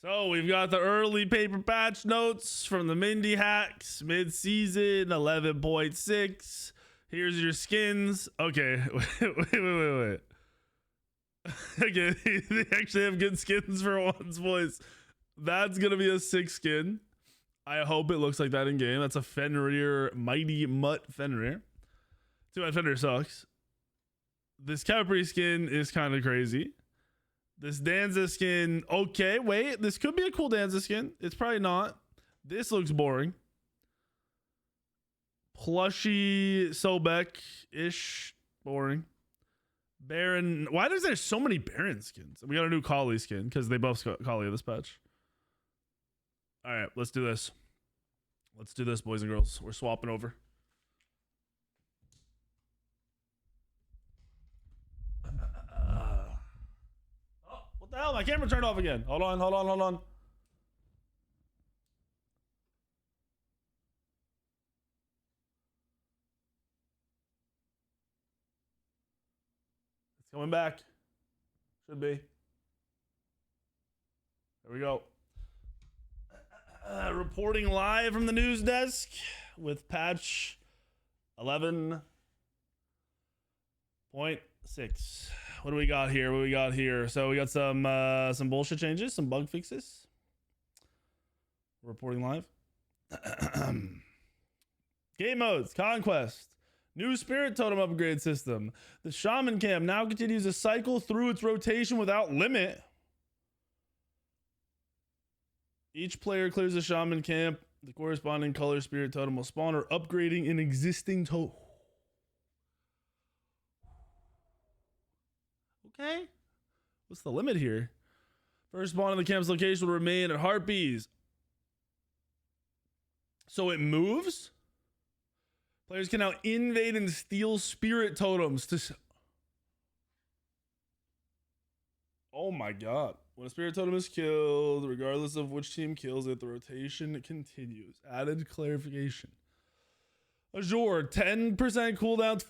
So we've got the early paper patch notes from the Mindy hacks mid-season 11.6. Here's your skins. Okay, wait. Okay, they actually have good skins for once, boys. That's gonna be a 6 skin. I hope it looks like that in game. That's a Fenrir, Mighty Mutt Fenrir. 2 Fenrir sucks. This Capri skin is kind of crazy. This Danza skin, okay, wait. This could be a cool Danza skin. It's probably not. This looks boring. Plushy Sobek-ish. Boring. Baron. Why is there so many Baron skins? We got a new Kali skin because they both got Kali in this patch. All right, let's do this. Let's do this, boys and girls. We're swapping over. What the hell? My camera turned off again. Hold on. It's coming back. Should be. There we go. Reporting live from the news desk with patch 11.6. What do we got here? So we got some bullshit changes, some bug fixes. Reporting live. Game modes, Conquest. New Spirit Totem upgrade system. The Shaman Camp now continues to cycle through its rotation without limit. Each player clears the Shaman Camp. The corresponding color Spirit Totem will spawn or upgrading an existing totem. Okay. What's the limit here? First spawn in the camp's location will remain at Harpies. So it moves? Players can now invade and steal spirit totems to... Oh my god. When a spirit totem is killed, regardless of which team kills it, the rotation continues. Added clarification. Azure, 10% cooldown,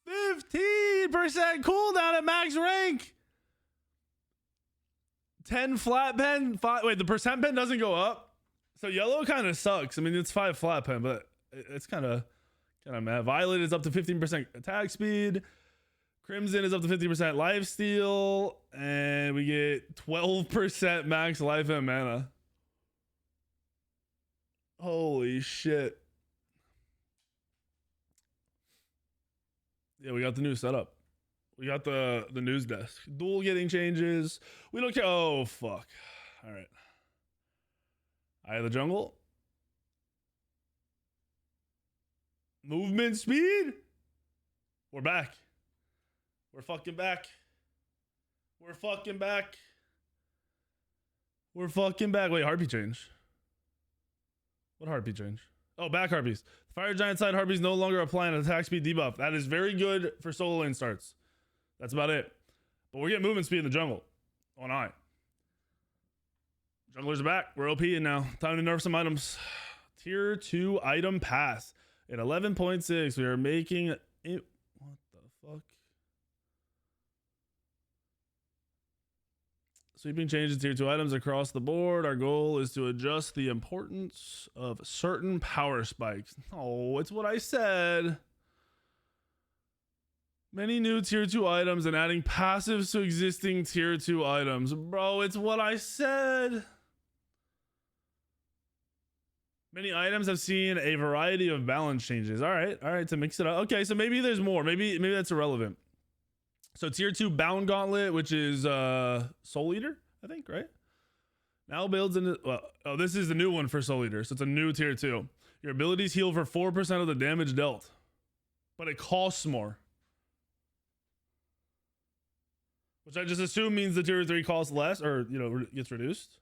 15% cooldown at max rank. 10 flat pen. Wait, the percent pen doesn't go up. So yellow kind of sucks. I mean, it's 5 flat pen, but it's kind of mad. Violet is up to 15% attack speed. Crimson is up to 50% life steal, and we get 12% max life and mana. Holy shit. Yeah, we got the new setup. We got the news desk. Duel getting changes. We don't care. Oh, fuck. All right. Eye of the Jungle. Movement speed. We're back. We're fucking back. We're fucking back. Wait, Harpy change. What Harpy change? Oh, back Harpies. Fire Giant side Harpies no longer apply an attack speed debuff. That is very good for solo lane starts. That's about it. But we're getting movement speed in the jungle. On eye. Junglers are back. We're OP now. Time to nerf some items. Tier 2 item pass. At 11.6, we are making it. What the fuck? Sweeping changes to tier 2 items across the board. Our goal is to adjust the importance of certain power spikes. Oh, it's what I said. Many new tier 2 items and adding passives to existing tier 2 items. Bro, it's what I said. Many items have seen a variety of balance changes. All right, to mix it up. Okay, so maybe there's more. Maybe that's irrelevant. So tier 2 Bound Gauntlet, which is Soul Eater, I think, right? Now builds into... oh, this is the new one for Soul Eater, so it's a new tier 2. Your abilities heal for 4% of the damage dealt. But it costs more. Which I just assume means the tier 3 costs less, or, gets reduced.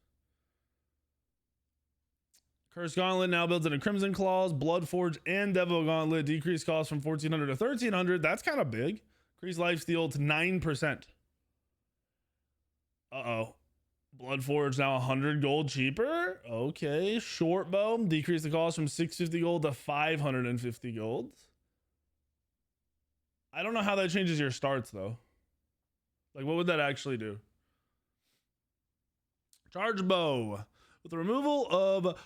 Curse Gauntlet now builds into Crimson Claws, Blood Forge, and Devil Gauntlet. Decrease cost from 1400 to 1300. That's kind of big. Increase lifesteal to 9%. Uh-oh. Blood Forge now 100 gold cheaper. Okay. Short Bow. Decrease the cost from 650 gold to 550 gold. I don't know how that changes your starts, though. Like, what would that actually do? Charge bow. With the removal of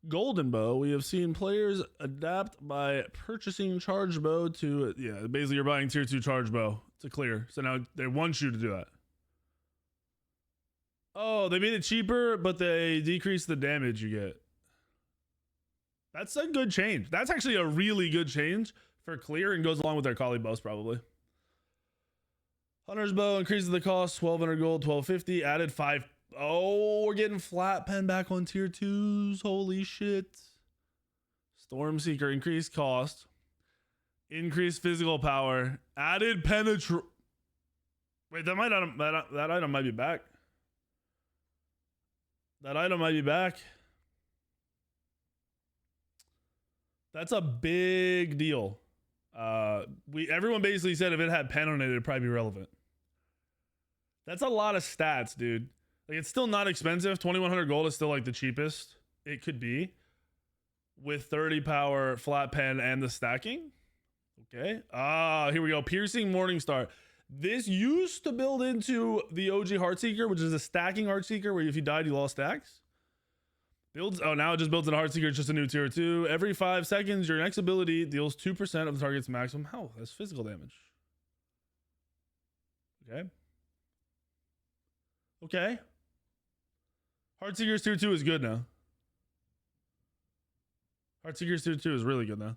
golden bow, we have seen players adapt by purchasing charge bow to, yeah, basically you're buying tier 2 charge bow to clear. So now they want you to do that. Oh, they made it cheaper, but they decrease the damage you get. That's a good change. That's actually a really good change for clear and goes along with their collie bows probably. Hunter's bow increases the cost, 1200 gold, 1250, added 5. Oh, we're getting flat pen back on tier 2s. Holy shit. Stormseeker, increased cost, increased physical power, added penetrate. Wait, that item might be back. That item might be back. That's a big deal. Everyone basically said if it had pen on it, it'd probably be relevant. That's a lot of stats, dude. Like, it's still not expensive. 2100 gold is still like the cheapest it could be with 30 power, flat pen, and the stacking. Okay. Here we go. Piercing Morningstar. This used to build into the OG Heartseeker, which is a stacking Heartseeker where if you died, you lost stacks. Builds. Oh, now it just builds in Heartseeker. It's just a new tier 2. Every 5 seconds, your next ability deals 2% of the target's maximum health. That's physical damage. Okay. Okay. Heartseeker's tier 2 is good now. Heartseeker's tier 2 is really good now.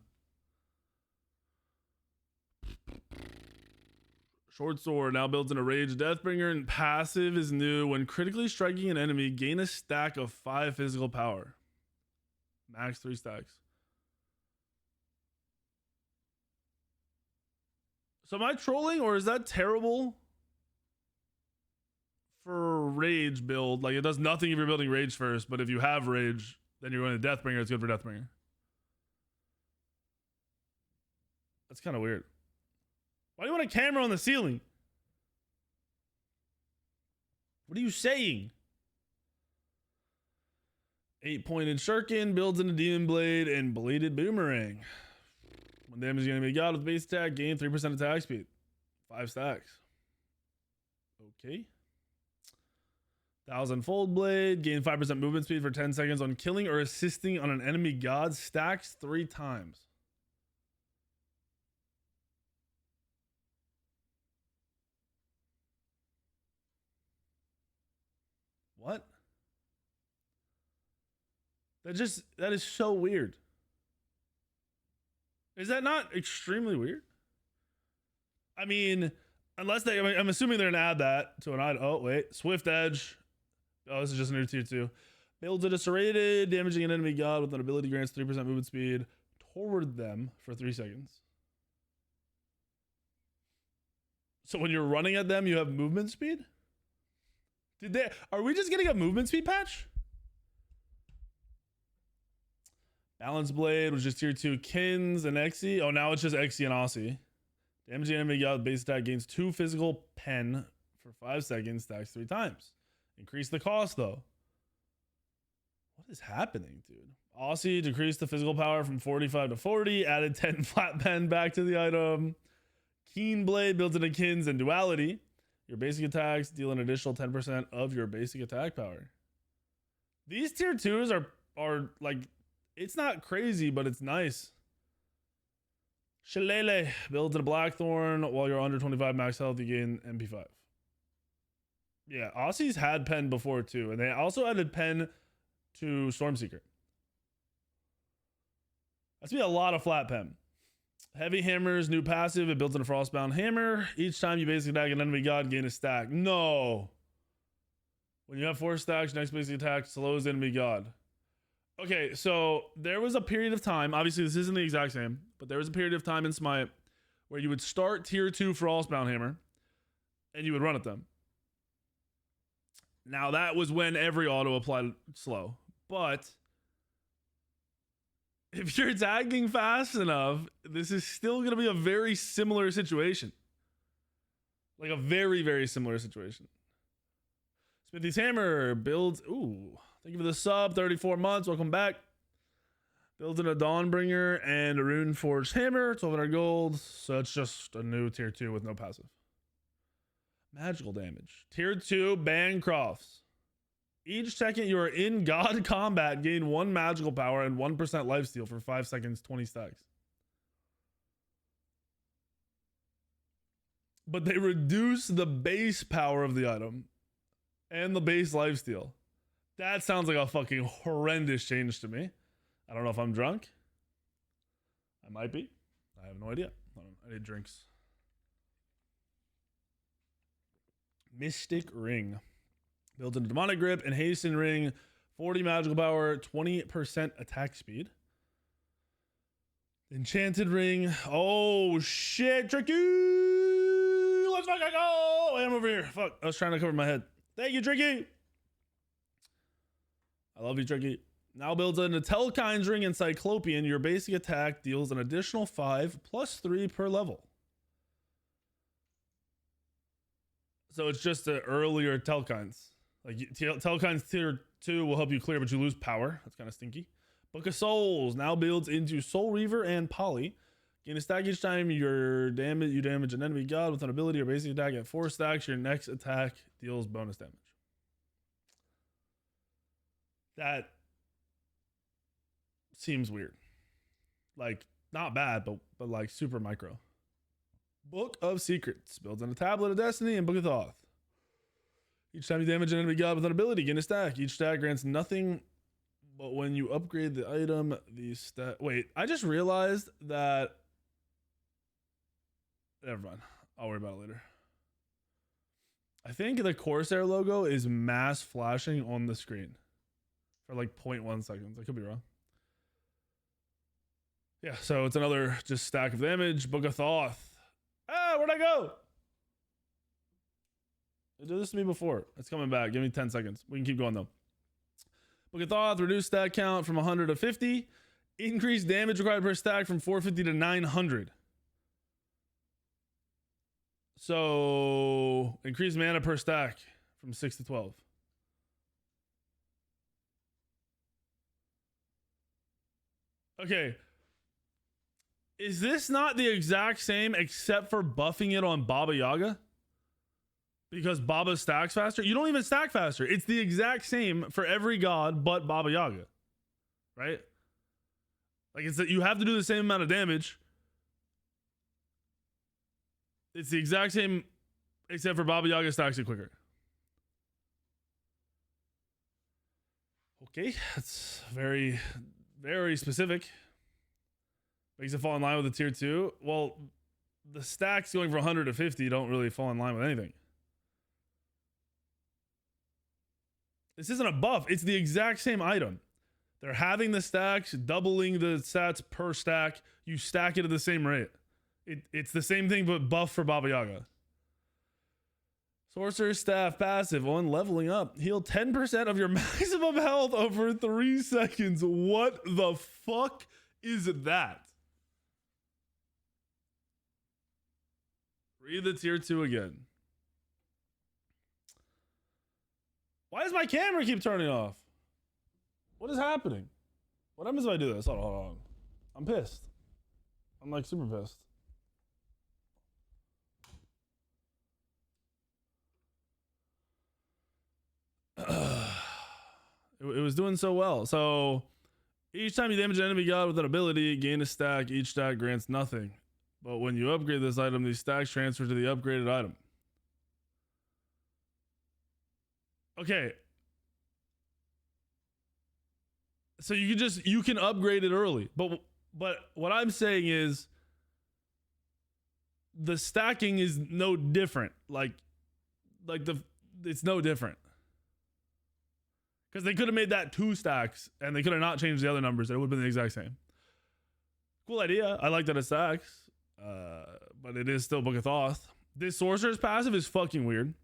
Short sword now builds in a rage Deathbringer, and passive is new. When critically striking an enemy, gain a stack of 5 physical power. Max 3 stacks. So am I trolling, or is that terrible for rage build? Like, it does nothing if you're building rage first, but if you have rage, then you're going to Deathbringer. It's good for Deathbringer. That's kind of weird. Why do you want a camera on the ceiling? What are you saying? 8-pointed Shuriken builds into Demon Blade and Bladed Boomerang. When damaging enemy god with base attack, gain 3% attack speed. 5 stacks. Okay. 1000-fold Blade, gain 5% movement speed for 10 seconds on killing or assisting on an enemy god. Stacks 3 times. What? That is so weird. Is that not extremely weird? I mean, unless I'm assuming they're gonna add that to an item. Oh, wait. Swift Edge. Oh, this is just a new tier 2. Builds it a serrated, damaging an enemy god with an ability grants 3% movement speed toward them for 3 seconds. So when you're running at them, you have movement speed? Are we just getting a movement speed patch? Balance Blade, which is tier 2 Kins and Exy. Oh, now it's just Exy and Aussie. Damaging enemy god base attack gains 2 physical pen for 5 seconds, stacks 3 times. Increase the cost though. What is happening, dude? Aussie decreased the physical power from 45 to 40, added 10 flat pen back to the item. Keen Blade builds into Kins and Duality. Your basic attacks deal an additional 10% of your basic attack power. These tier 2s are like, it's not crazy, but it's nice. Shillelagh builds in a Blackthorn. While you're under 25 max health, you gain MP5. Yeah, Aussies had pen before too, and they also added pen to Stormseeker. That's be a lot of flat pen. Heavy Hammer's new passive. It builds in a Frostbound Hammer. Each time you basic attack an enemy god, gain a stack. No. When you have 4 stacks, next basic attack slows enemy god. Okay, so there was a period of time. Obviously, this isn't the exact same, but there was a period of time in Smite where you would start tier 2 Frostbound Hammer, and you would run at them. Now, that was when every auto applied slow. But if you're attacking fast enough, this is still going to be a very similar situation. Like a very, very similar situation. Smithy's Hammer builds... Ooh, thank you for the sub. 34 months. Welcome back. Builds in a Dawnbringer and a Rune Forged Hammer. 1200 gold. So it's just a new tier 2 with no passive. Magical damage. Tier 2 Bancrofts. Each second you are in God combat, gain 1 magical power and 1% lifesteal for 5 seconds, 20 stacks. But they reduce the base power of the item and the base lifesteal. That sounds like a fucking horrendous change to me. I don't know if I'm drunk. I might be. I have no idea. I need drinks. Mystic Ring. Builds in a demonic grip and hasten ring. 40 magical power, 20% attack speed. Enchanted ring. Oh shit, Tricky! Let's fucking go! I'm over here. Fuck, I was trying to cover my head. Thank you, Tricky! I love you, Tricky. Now builds in a Telkine's ring and Cyclopean. Your basic attack deals an additional 5 plus 3 per level. So it's just an earlier Telkine's. Like Telkine's tier 2 will help you clear, but you lose power. That's kind of stinky. Book of Souls now builds into Soul Reaver and Poly. Gain a stack each time you damage an enemy god with an ability or basic attack at 4 stacks. Your next attack deals bonus damage. That seems weird. Like, not bad, but like super micro. Book of Secrets builds on a Tablet of Destiny and Book of Thoth. Each time you damage an enemy god with an ability, gain a stack. Each stack grants nothing, but when you upgrade the item, the stat. Wait, I just realized that. Never mind. I'll worry about it later. I think the Corsair logo is mass flashing on the screen for like 0.1 seconds. I could be wrong. Yeah, so it's another just stack of damage. Book of Thoth. Ah, where'd I go? It did this to me before. It's coming back. Give me 10 seconds. We can keep going though. Book of Thoth, reduce stat count from 100 to 50. Increase damage required per stack from 450 to 900. So increase mana per stack from 6 to 12. Okay. Is this not the exact same except for buffing it on Baba Yaga? Because Baba stacks faster? You don't even stack faster. It's the exact same for every god but Baba Yaga. Right? Like it's that you have to do the same amount of damage. It's the exact same except for Baba Yaga stacks it quicker. Okay, that's very, very specific. Makes it fall in line with the tier 2. Well, the stacks going from 100 to 50 don't really fall in line with anything. This isn't a buff. It's the exact same item. They're having the stacks, doubling the stats per stack. You stack it at the same rate. It's the same thing, but buff for Baba Yaga. Sorcerer's Staff passive on leveling up. Heal 10% of your maximum health over 3 seconds. What the fuck is that? Read the tier 2 again. Why does my camera keep turning off? What is happening? What happens if I do this? Hold on. I'm pissed. I'm like super pissed. It was doing so well. So each time you damage an enemy god with an ability, gain a stack. Each stack grants nothing. But when you upgrade this item, these stacks transfer to the upgraded item. Okay. So you can upgrade it early. But what I'm saying is the stacking is no different. It's no different. Because they could have made that 2 stacks and they could have not changed the other numbers. It would have been the exact same. Cool idea. I like that it stacks. But it is still Book of Thoth. This Sorcerer's passive is fucking weird.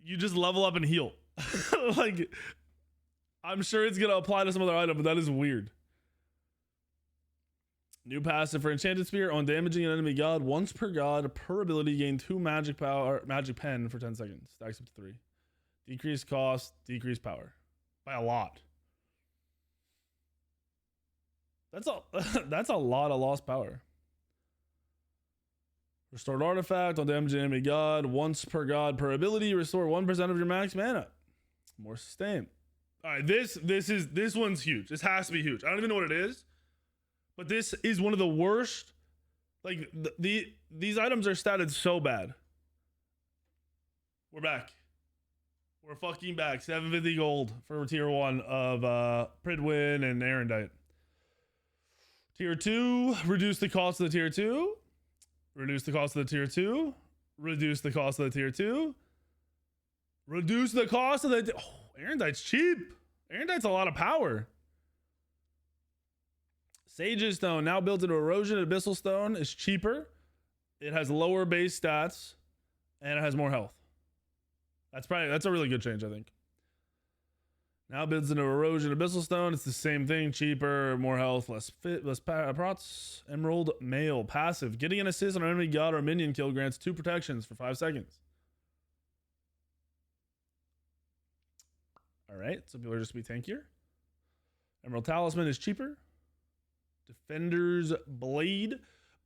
You just level up and heal. Like, I'm sure it's going to apply to some other item, but that is weird. New passive for Enchanted Spear. On damaging an enemy god once per god per ability, gain 2 magic pen for 10 seconds. Stacks up to 3. Decrease cost, decrease power. By a lot. That's a lot of lost power. Restored artifact on damage to enemy god. Once per god per ability. Restore 1% of your max mana. More sustain. All right, this one's huge. This has to be huge. I don't even know what it is, but this is one of the worst. Like these items are statted so bad. We're back. We're fucking back. 750 gold for tier 1 of Pridwin and Erendite. Tier 2, reduce the cost of the tier 2. Reduce the cost of the tier 2. Reduce the cost of the tier 2. Reduce the cost of the... Oh, Erendite's cheap. Erendite's a lot of power. Sage's Stone, now built into Erosion. Abyssal Stone is cheaper. It has lower base stats. And it has more health. That's a really good change, I think. Now builds into Erosion. Abyssal Stone, it's the same thing. Cheaper, more health, less prots. Emerald Mail, passive. Getting an assist on an enemy god or minion kill grants 2 protections for 5 seconds. Alright, some people are just be tankier. Emerald Talisman is cheaper. Defender's Blade.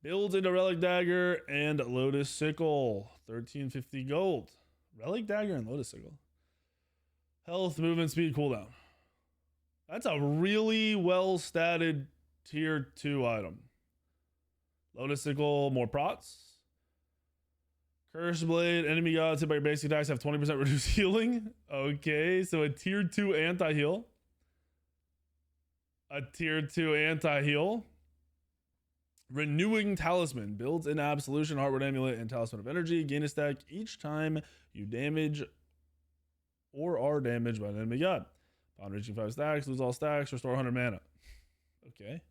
Builds into Relic Dagger and Lotus Sickle. 1350 gold. Relic Dagger and Lotus Sickle. Health, movement, speed, cooldown. That's a really well statted tier 2 item. Lotus Sickle, more prots. Curse Blade, enemy gods hit by your basic attacks have 20% reduced healing. Okay, so a tier 2 anti-heal. A tier 2 anti-heal. Renewing Talisman. Builds in Absolution, Heartwood Amulet, and Talisman of Energy. Gain a stack each time you damage or are damaged by an enemy god. Upon reaching 5 stacks, lose all stacks, restore 100 mana. Okay.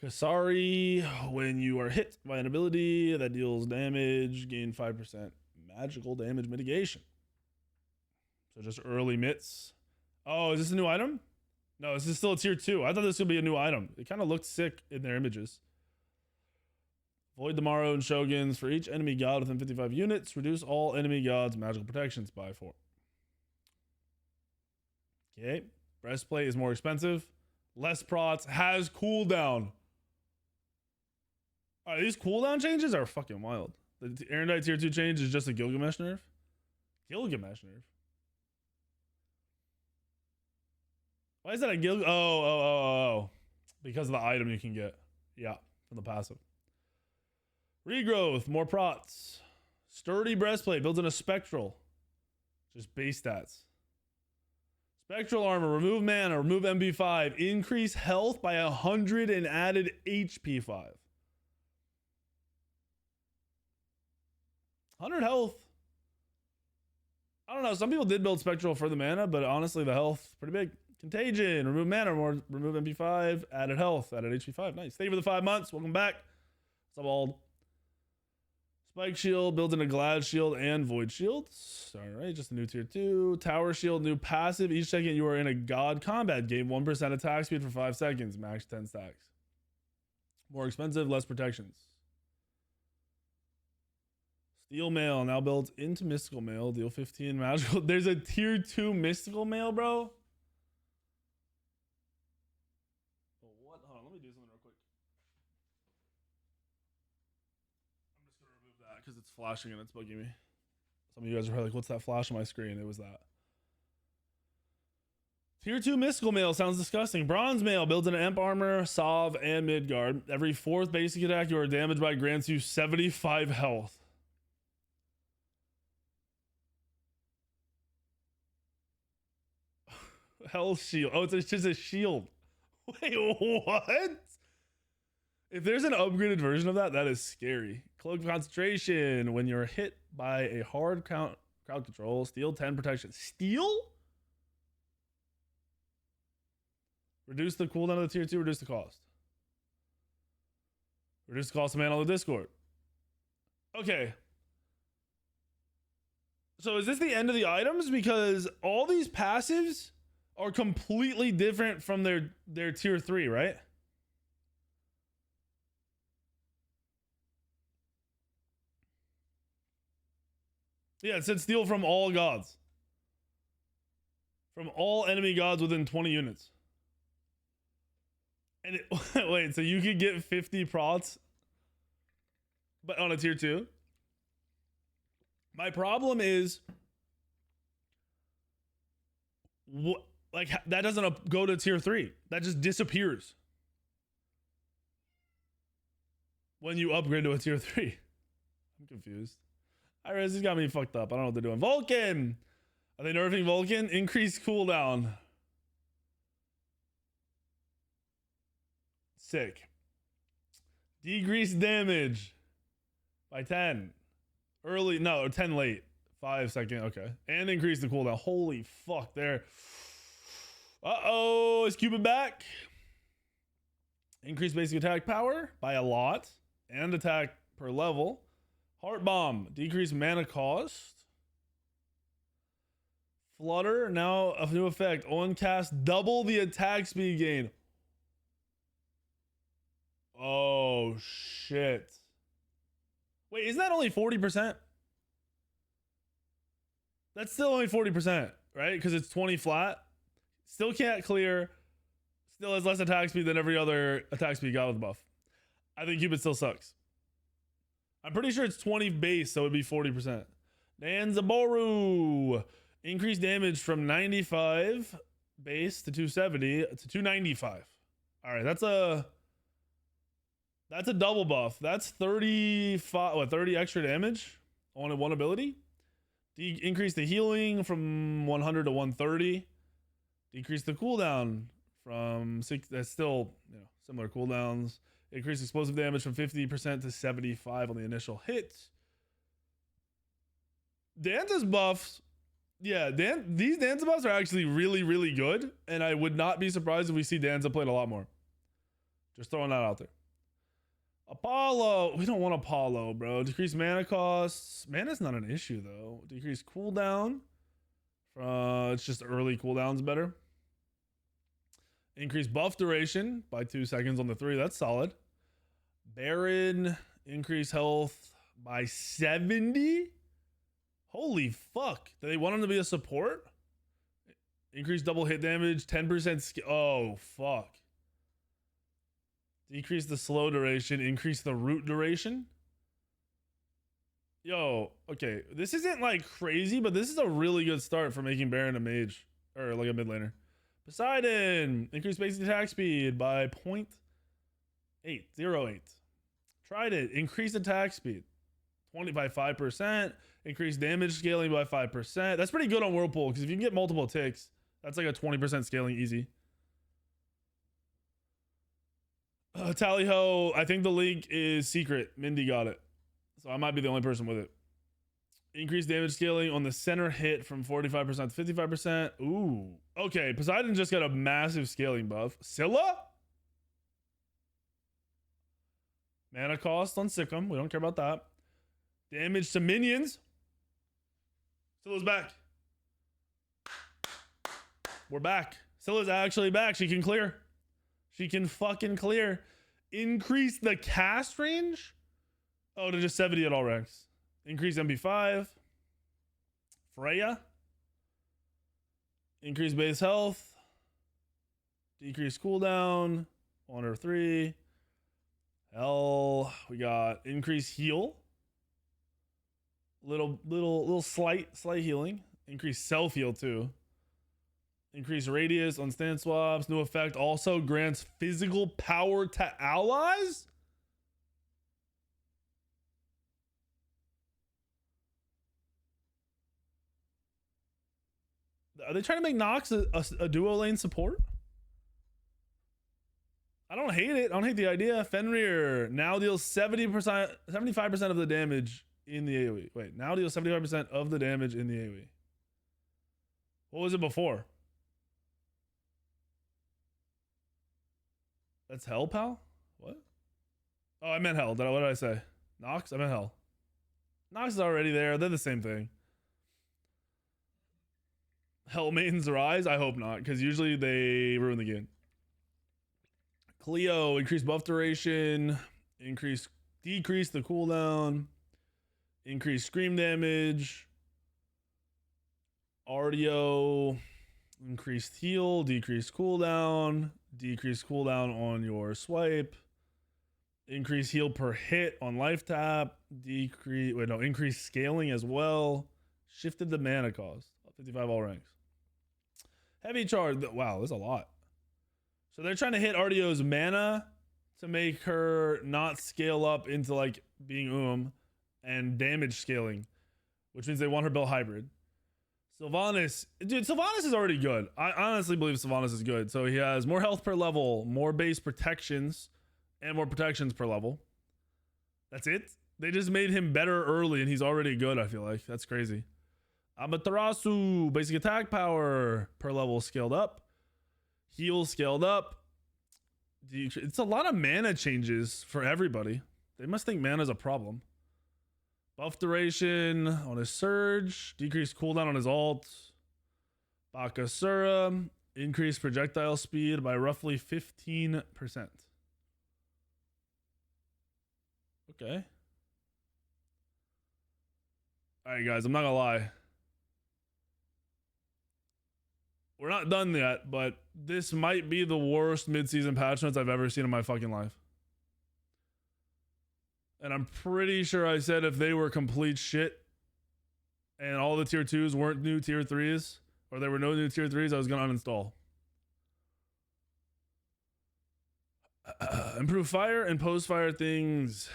Kasari, when you are hit by an ability that deals damage, gain 5% magical damage mitigation. So just early mitts. Oh, is this a new item? No, this is still a tier 2. I thought this would be a new item. It kind of looked sick in their images. Void the Morrow and Shoguns for each enemy god within 55 units. Reduce all enemy gods' magical protections by 4. Okay. Breastplate is more expensive. Less prots. Has cooldown. Alright, these cooldown changes are fucking wild. The Erendite tier 2 change is just a Gilgamesh nerf. Gilgamesh nerf. Why is that a Gil? Oh. Because of the item you can get. Yeah, from the passive. Regrowth, more prots. Sturdy breastplate, builds in a spectral. Just base stats. Spectral armor, remove mana, remove MB5. Increase health by 100 and added HP 5. 100 health. I don't know, some people did build spectral for the mana, but honestly the health pretty big. Contagion, remove mana, remove MP5, added health, added HP 5. Nice. Thank you for the 5 months. Welcome back. What's up, Ald? Spike Shield, builds in a Glad Shield and Void Shields. Alright, just a new tier 2. Tower Shield, new passive. Each second you are in a God combat, gain 1% attack speed for 5 seconds. Max 10 stacks. More expensive, less protections. Steel Mail, now builds into Mystical Mail. Deal 15 magical. There's a tier 2 Mystical Mail, bro. Because it's flashing and it's bugging me. Some of you guys are probably like, what's that flash on my screen? It was that. Tier 2 Mystical Mail sounds disgusting. Bronze Mail builds in an Emp Armor, Sov, and Midgard. Every 4th basic attack you are damaged by grants you 75 health. Health shield. Oh, it's just a shield. Wait, what? If there's an upgraded version of that, that is scary. Cloak of Concentration. When you're hit by a hard crowd control, steal 10 protection. Steal? Reduce the cooldown of the tier 2, reduce the cost. Reduce the cost of mana on the Discord. Okay. So is this the end of the items? Because all these passives are completely different from their tier 3, right? Yeah, it said steal from all gods. From all enemy gods within 20 units. And it, wait, so you could get 50 prots but on a tier 2. My problem is like that doesn't go to tier 3. That just disappears when you upgrade to a tier 3. I'm confused. Iris has got me fucked up. I don't know what they're doing. Vulcan. Are they nerfing Vulcan? Increased cooldown. Sick. Decrease damage by 10. Early, no, 10 late. 5 second, okay. And increase the cooldown. Holy fuck, there. Uh-oh, is Cupid back? Increase basic attack power by a lot. And attack per level. Heart Bomb, decrease mana cost. Flutter, now a new effect. On cast, double the attack speed gain. Oh, shit. Wait, isn't that only 40%? That's still only 40%, right? Because it's 20 flat. Still can't clear. Still has less attack speed than every other attack speed got with the buff. I think Cupid still sucks. I'm pretty sure it's 20 base, so it'd be 40%. Danzaboru. Increased damage from 95 base to 270 to 295. All right, that's a double buff. That's 30 extra damage on one ability. Increase the healing from 100 to 130. Decrease the cooldown from 6. That's still, similar cooldowns. Increase explosive damage from 50% to 75 on the initial hit. Danza's buffs. Yeah, these Danza buffs are actually really, really good. And I would not be surprised if we see Danza played a lot more. Just throwing that out there. Apollo. We don't want Apollo, bro. Decrease mana costs. Mana's not an issue, though. Decrease cooldown. It's just early cooldowns better. Increase buff duration by 2 seconds on the 3. That's solid. Baron. Increase health by 70. Holy fuck. Do they want him to be a support? Increase double hit damage. 10% skill. Oh, fuck. Decrease the slow duration. Increase the root duration. Yo, okay. This isn't like crazy, but this is a really good start for making Baron a mage. Or like a mid laner. Poseidon. Increase basic attack speed by 0.808. Tried it. Increase attack speed. 20 by 5%. Increase damage scaling by 5%. That's pretty good on Whirlpool, because if you can get multiple ticks, that's like a 20% scaling easy. Tally ho, I think the link is secret. Mindy got it. So I might be the only person with it. Increase damage scaling on the center hit from 45% to 55%. Ooh. Okay, Poseidon just got a massive scaling buff. Scylla? Mana cost on Sikkim. We don't care about that. Damage to minions. Scylla's back. We're back. Scylla's actually back. She can clear. She can fucking clear. Increase the cast range? Oh, to just 70 at all ranks. Increase MP5. Freya. Increase base health. Decrease cooldown. Honor 3. Hell, we got increase heal. Little slight healing. Increase self heal too. Increase radius on stand swaps. New effect also grants physical power to allies. Are they trying to make Nox a duo lane support? I don't hate it. I don't hate the idea. Fenrir now deals 70%, 75% of the damage in the AoE. Wait, now deals 75% of the damage in the AoE. What was it before? That's hell, pal? What? Oh, I meant hell. What did I say? Nox? I meant hell. Nox is already there. They're the same thing. Hell Maiden's Rise? I hope not, because usually they ruin the game. Cleo, increase buff duration, decrease the cooldown, increase scream damage, Ardio, increased heal, decreased cooldown on your swipe, Increase heal per hit on life tap. Increase scaling as well. Shifted the mana cost. 55 all ranks. Heavy charge. Wow, that's a lot. So they're trying to hit RDO's mana to make her not scale up into like being and damage scaling, which means they want her build hybrid. Sylvanas, dude, Sylvanas is already good. I honestly believe Sylvanas is good. So he has more health per level, more base protections, and more protections per level. That's it. They just made him better early, and he's already good, I feel like. That's crazy. Amaterasu, basic attack power per level scaled up. Heal scaled up. It's a lot of mana changes for everybody. They must think mana is a problem. Buff duration on his surge. Decreased cooldown on his ult. Bakasura. Increased projectile speed by roughly 15%. Okay. Alright, guys, I'm not gonna lie. We're not done yet, but this might be the worst midseason patch notes I've ever seen in my fucking life. And I'm pretty sure I said if they were complete shit and all the tier 2s weren't new tier 3s, or there were no new tier 3s, I was going to uninstall. Improve fire and post-fire things.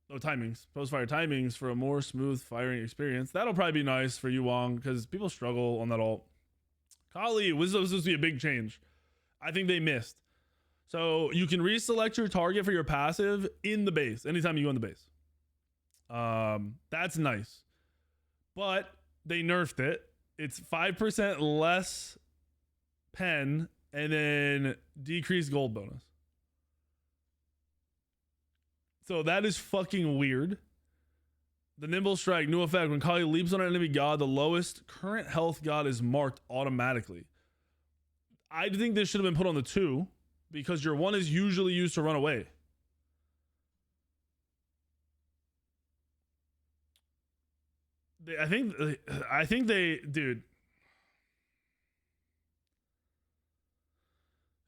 No timings. Post-fire timings for a more smooth firing experience. That'll probably be nice for you, Wong, because people struggle on that ult. Kali, this was supposed to be a big change. I think they missed. So you can reselect your target for your passive in the base anytime you go in the base. That's nice. But they nerfed it. It's 5% less pen and then decreased gold bonus. So that is fucking weird. The Nimble Strike, new effect. When Kali leaps on an enemy god, the lowest current health god is marked automatically. I think this should have been put on the 2 because your 1 is usually used to run away. I think they, dude.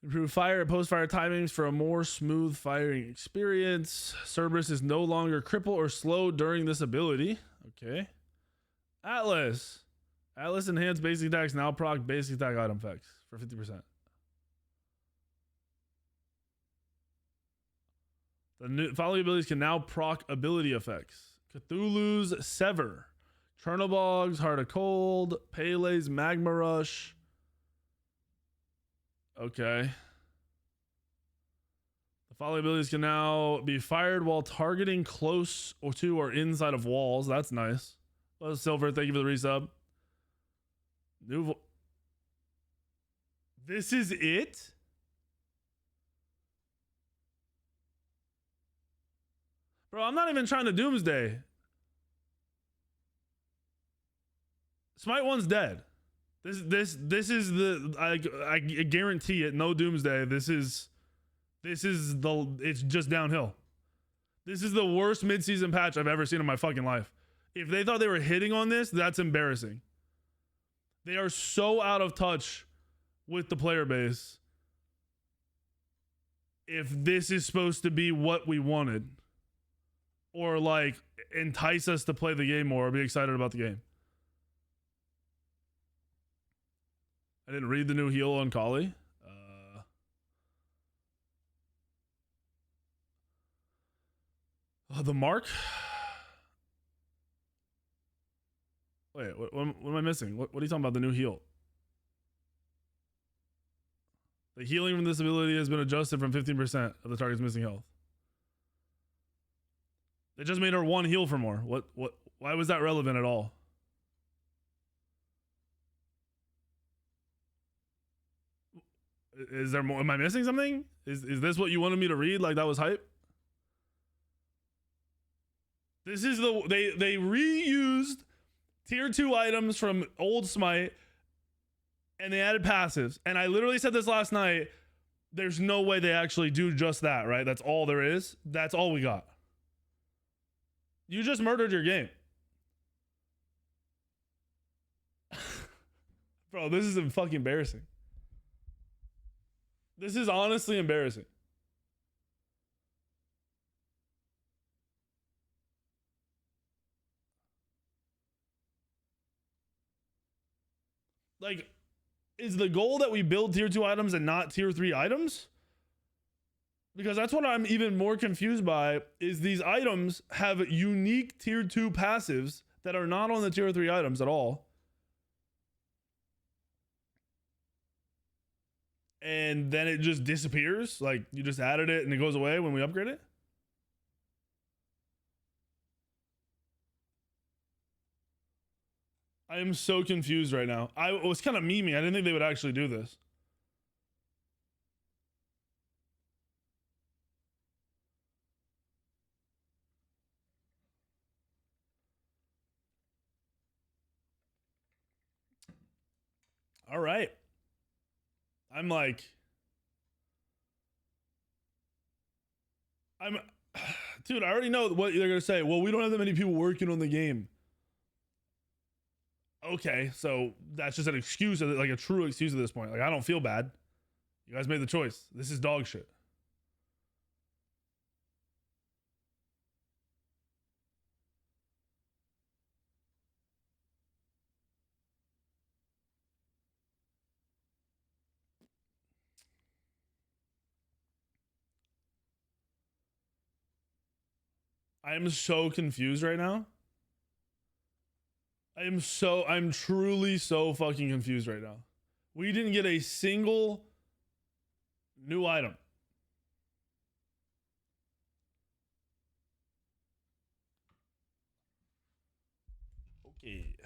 Improve fire and post-fire timings for a more smooth firing experience. Cerberus is no longer crippled or slowed during this ability. Okay. Atlas. Atlas enhanced basic attacks now proc basic attack item effects for 50%. The new following abilities can now proc ability effects. Cthulhu's Sever. Chernobog's Heart of Cold. Pele's Magma Rush. Okay. The following abilities can now be fired while targeting close or to or inside of walls. That's nice. Well, Silver, thank you for the resub. This is it? Bro, I'm not even trying to Doomsday. Smite 1's dead. This is the I guarantee it. No Doomsday. This is it's just downhill. This is the worst midseason patch I've ever seen in my fucking life. If they thought they were hitting on this, that's embarrassing. They are so out of touch with the player base. If this is supposed to be what we wanted, or like entice us to play the game more or be excited about the game. I didn't read the new heal on Kali. The mark? Wait, what am I missing? What are you talking about, the new heal? The healing from this ability has been adjusted from 15% of the target's missing health. They just made her 1 heal for more. Why was that relevant at all? Is there more? Am I missing something? Is this what you wanted me to read? Like that was hype? This is they reused tier 2 items from old Smite and they added passives. And I literally said this last night. There's no way they actually do just that, right? That's all there is. That's all we got. You just murdered your game. Bro, this is fucking embarrassing. This is honestly embarrassing. Like, is the goal that we build tier 2 items and not tier 3 items? Because that's what I'm even more confused by, is these items have unique tier 2 passives that are not on the tier 3 items at all. And then it just disappears. Like, you just added it and it goes away when we upgrade it. I am so confused right now. I was kind of memeing. I didn't think they would actually do this. All right. I'm like, dude, I already know what they're going to say. Well, we don't have that many people working on the game. Okay, so that's just an excuse, like a true excuse at this point. Like, I don't feel bad. You guys made the choice. This is dog shit. I am so confused right now. I'm truly so fucking confused right now. We didn't get a single new item. Okay.